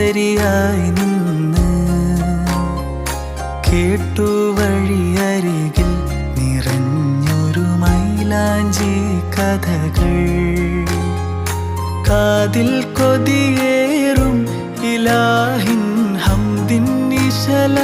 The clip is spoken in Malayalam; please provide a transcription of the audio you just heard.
സുന്ദരിയായി നിന്ന് കേട്ടു വഴിയരികിൽ നിറഞ്ഞൊരു മൈലാഞ്ചി കഥകൾ. കാതിൽ കൊതിയേറും ഇലാഹിൻ ഹംദിൻ ഇശല